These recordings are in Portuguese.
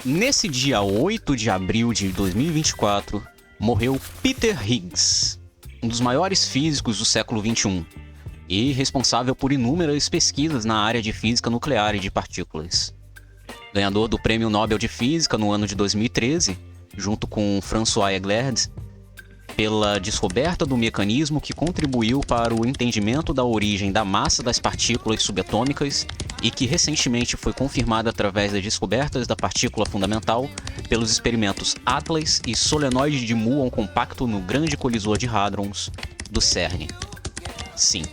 Nesse dia 8 de abril de 2024, morreu Peter Higgs, um dos maiores físicos do século XXI e responsável por inúmeras pesquisas na área de física nuclear e de partículas. Ganhador do Prêmio Nobel de Física no ano de 2013, junto com François Eglet, pela descoberta do mecanismo que contribuiu para o entendimento da origem da massa das partículas subatômicas e que recentemente foi confirmada através das descobertas da partícula fundamental pelos experimentos Atlas e solenoide de muon compacto no Grande Colisor de Hadrons do CERN. Sim,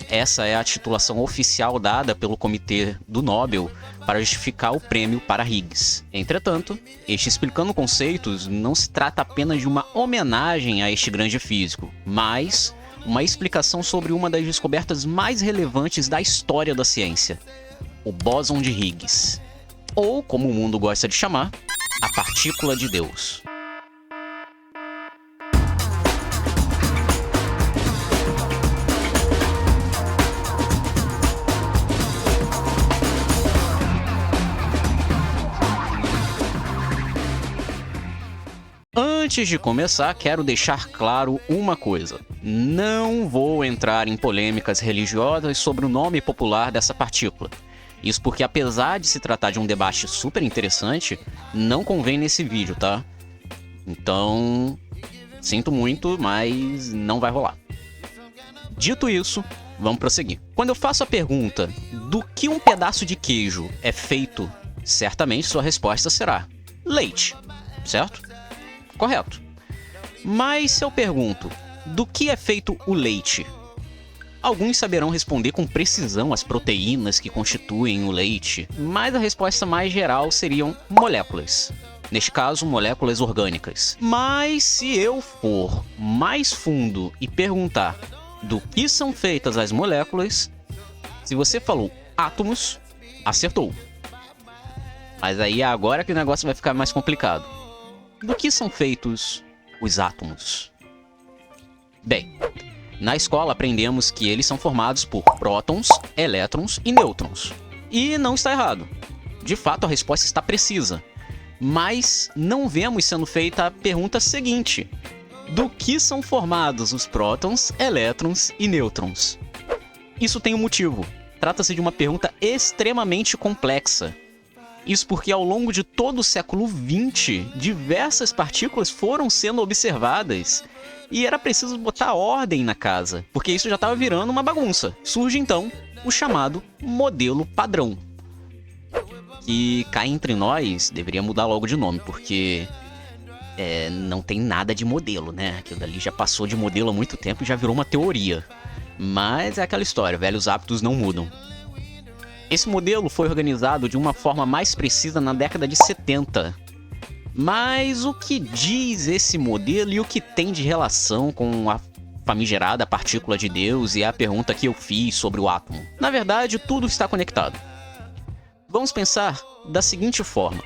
essa é a titulação oficial dada pelo Comitê do Nobel para justificar o prêmio para Higgs. Entretanto, este explicando conceitos não se trata apenas de uma homenagem a este grande físico, mas uma explicação sobre uma das descobertas mais relevantes da história da ciência, o bóson de Higgs, ou como o mundo gosta de chamar, a partícula de Deus. Antes de começar, quero deixar claro uma coisa. Não vou entrar em polêmicas religiosas sobre o nome popular dessa partícula. Isso porque, apesar de se tratar de um debate super interessante, não convém nesse vídeo, tá? Então, sinto muito, mas não vai rolar. Dito isso, vamos prosseguir. Quando eu faço a pergunta do que um pedaço de queijo é feito, certamente sua resposta será leite, certo? Correto. Mas se eu pergunto, do que é feito o leite? Alguns saberão responder com precisão as proteínas que constituem o leite, mas a resposta mais geral seriam moléculas. Neste caso, moléculas orgânicas. Mas se eu for mais fundo e perguntar do que são feitas as moléculas, se você falou átomos, acertou. Mas aí é agora que o negócio vai ficar mais complicado. Do que são feitos os átomos? Bem, na escola aprendemos que eles são formados por prótons, elétrons e nêutrons. E não está errado. De fato, a resposta está precisa. Mas não vemos sendo feita a pergunta seguinte: do que são formados os prótons, elétrons e nêutrons? Isso tem um motivo. Trata-se de uma pergunta extremamente complexa. Isso porque ao longo de todo o século XX, diversas partículas foram sendo observadas e era preciso botar ordem na casa, porque isso já estava virando uma bagunça. Surge então o chamado modelo padrão, que cá entre nós deveria mudar logo de nome, porque não tem nada de modelo, né? Aquilo dali já passou de modelo há muito tempo e já virou uma teoria. Mas é aquela história, velhos hábitos não mudam. Esse modelo foi organizado de uma forma mais precisa na década de 70. Mas o que diz esse modelo e o que tem de relação com a famigerada partícula de Deus e a pergunta que eu fiz sobre o átomo? Na verdade, tudo está conectado. Vamos pensar da seguinte forma.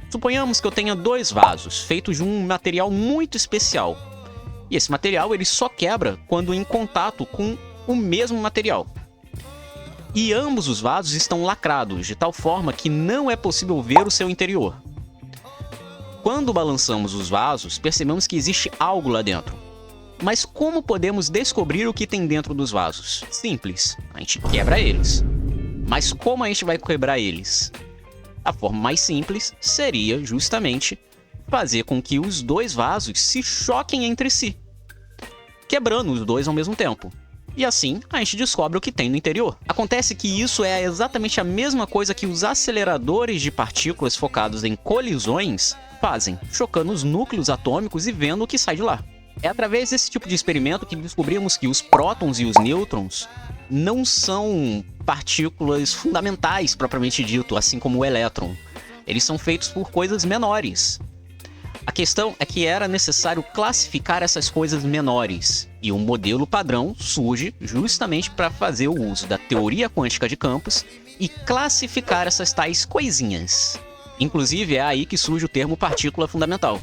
Suponhamos que eu tenha dois vasos feitos de um material muito especial. E esse material ele só quebra quando em contato com o mesmo material. E ambos os vasos estão lacrados, de tal forma que não é possível ver o seu interior. Quando balançamos os vasos, percebemos que existe algo lá dentro. Mas como podemos descobrir o que tem dentro dos vasos? Simples, a gente quebra eles. Mas como a gente vai quebrar eles? A forma mais simples seria justamente fazer com que os dois vasos se choquem entre si, quebrando os dois ao mesmo tempo. E assim, a gente descobre o que tem no interior. Acontece que isso é exatamente a mesma coisa que os aceleradores de partículas focados em colisões fazem, chocando os núcleos atômicos e vendo o que sai de lá. É através desse tipo de experimento que descobrimos que os prótons e os nêutrons não são partículas fundamentais, propriamente dito, assim como o elétron. Eles são feitos por coisas menores. A questão é que era necessário classificar essas coisas menores, e um modelo padrão surge justamente para fazer o uso da teoria quântica de campos e classificar essas tais coisinhas. Inclusive é aí que surge o termo partícula fundamental,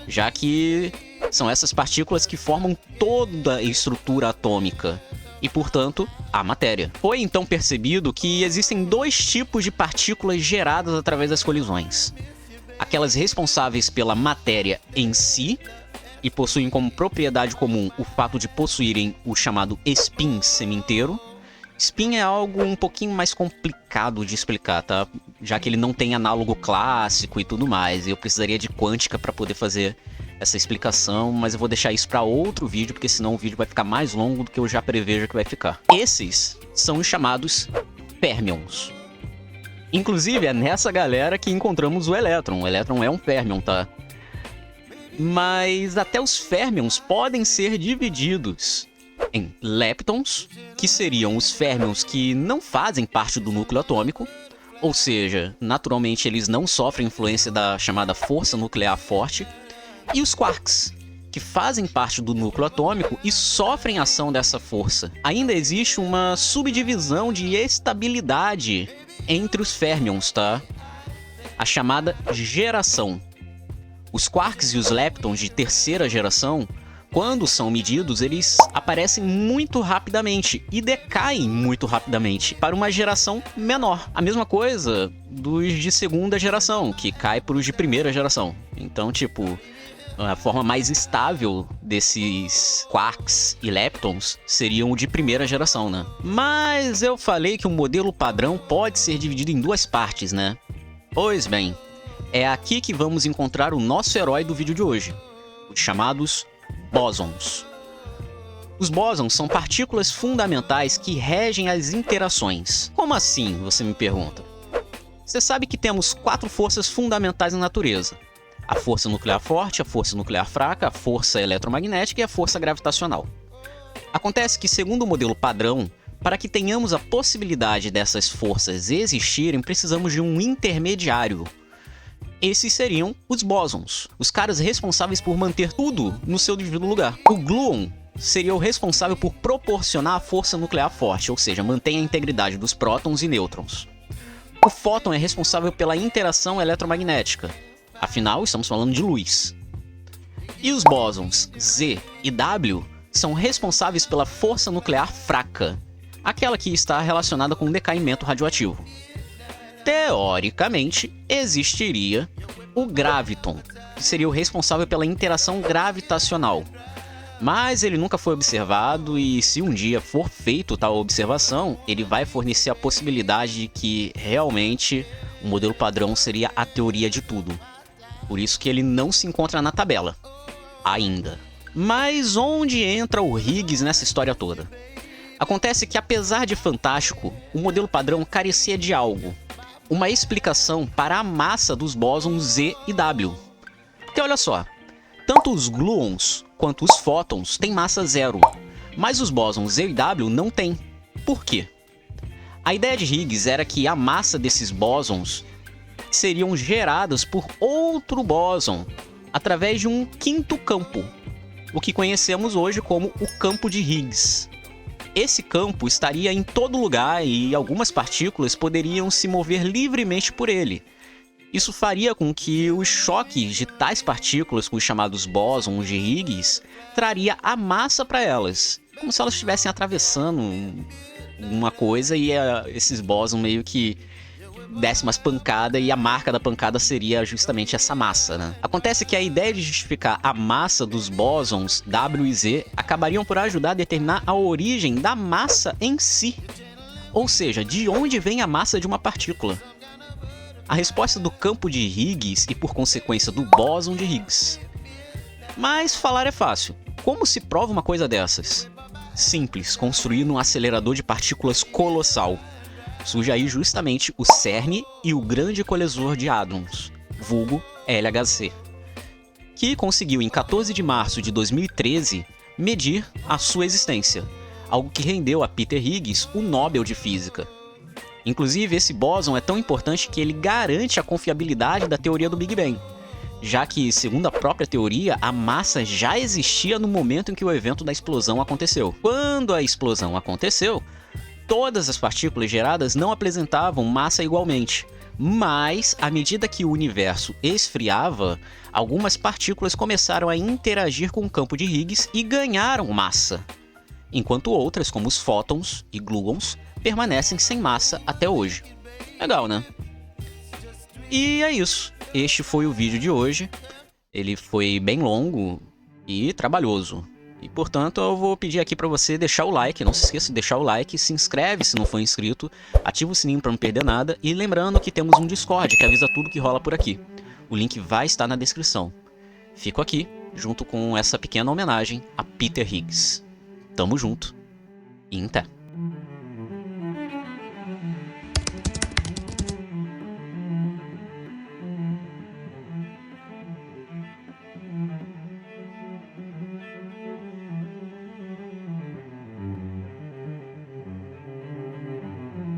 já que são essas partículas que formam toda a estrutura atômica e, portanto, a matéria. Foi então percebido que existem dois tipos de partículas geradas através das colisões. aquelas responsáveis pela matéria em si e possuem como propriedade comum o fato de possuírem o chamado spin semi-inteiro. Spin é algo um pouquinho mais complicado de explicar, tá? Já que ele não tem análogo clássico e tudo mais. Eu precisaria de quântica para poder fazer essa explicação, mas eu vou deixar isso para outro vídeo, porque senão o vídeo vai ficar mais longo do que eu já prevejo que vai ficar. Esses são os chamados férmions. Inclusive, é nessa galera que encontramos o elétron. O elétron é um férmion, tá? Mas até os férmions podem ser divididos em leptons, que seriam os férmions que não fazem parte do núcleo atômico, ou seja, naturalmente eles não sofrem influência da chamada força nuclear forte, e os quarks, que fazem parte do núcleo atômico e sofrem ação dessa força. Ainda existe uma subdivisão de estabilidade entre os férmions, tá? A chamada geração. Os quarks e os leptons de terceira geração, quando são medidos, eles aparecem muito rapidamente e decaem muito rapidamente para uma geração menor. A mesma coisa dos de segunda geração, que cai para os de primeira geração. Então, tipo, a forma mais estável desses quarks e leptons seriam o de primeira geração, né? Mas eu falei que o modelo padrão pode ser dividido em duas partes, né? Pois bem, é aqui que vamos encontrar o nosso herói do vídeo de hoje, os chamados bósons. Os bósons são partículas fundamentais que regem as interações. Como assim, você me pergunta? Você sabe que temos 4 forças fundamentais na natureza: a força nuclear forte, a força nuclear fraca, a força eletromagnética e a força gravitacional. Acontece que, segundo o modelo padrão, para que tenhamos a possibilidade dessas forças existirem, precisamos de um intermediário. Esses seriam os bósons, os caras responsáveis por manter tudo no seu devido lugar. O gluon seria o responsável por proporcionar a força nuclear forte, ou seja, mantém a integridade dos prótons e nêutrons. O fóton é responsável pela interação eletromagnética, afinal estamos falando de luz. E os bósons Z e W são responsáveis pela força nuclear fraca, aquela que está relacionada com o decaimento radioativo. Teoricamente, existiria o graviton, que seria o responsável pela interação gravitacional. Mas ele nunca foi observado e, se um dia for feito tal observação, ele vai fornecer a possibilidade de que, realmente, o modelo padrão seria a teoria de tudo. Por isso que ele não se encontra na tabela, ainda. Mas onde entra o Higgs nessa história toda? Acontece que, apesar de fantástico, o modelo padrão carecia de algo. Uma explicação para a massa dos bósons Z e W. Porque olha só, tanto os gluons quanto os fótons têm massa zero, mas os bósons Z e W não têm. Por quê? A ideia de Higgs era que a massa desses bósons seriam geradas por outro bóson através de um quinto campo, o que conhecemos hoje como o campo de Higgs. Esse campo estaria em todo lugar e algumas partículas poderiam se mover livremente por ele. Isso faria com que os choques de tais partículas, com os chamados bósons de Higgs, traria a massa para elas, como se elas estivessem atravessando uma coisa e esses bósons meio que dessem umas pancadas e a marca da pancada seria justamente essa massa, né? Acontece que a ideia de justificar a massa dos bósons W e Z acabariam por ajudar a determinar a origem da massa em si. Ou seja, de onde vem a massa de uma partícula. A resposta do campo de Higgs e, por consequência, do bóson de Higgs. Mas falar é fácil. Como se prova uma coisa dessas? Simples, construir um acelerador de partículas colossal. Surge aí justamente o CERN e o Grande Colisor de Hadrons, vulgo LHC, que conseguiu em 14 de março de 2013 medir a sua existência, algo que rendeu a Peter Higgs o Nobel de Física. Inclusive, esse bóson é tão importante que ele garante a confiabilidade da teoria do Big Bang, já que, segundo a própria teoria, a massa já existia no momento em que o evento da explosão aconteceu. Quando a explosão aconteceu, todas as partículas geradas não apresentavam massa igualmente, mas, à medida que o universo esfriava, algumas partículas começaram a interagir com o campo de Higgs e ganharam massa, enquanto outras, como os fótons e gluons, permanecem sem massa até hoje. Legal, né? E é isso. este foi o vídeo de hoje. Ele foi bem longo e trabalhoso. E, portanto, eu vou pedir aqui para você deixar o like. Não se esqueça de deixar o like, se inscreve se não for inscrito, ativa o sininho para não perder nada. E lembrando que temos um Discord que avisa tudo que rola por aqui. O link vai estar na descrição. Fico aqui, junto com essa pequena homenagem a Peter Higgs. Tamo junto e até!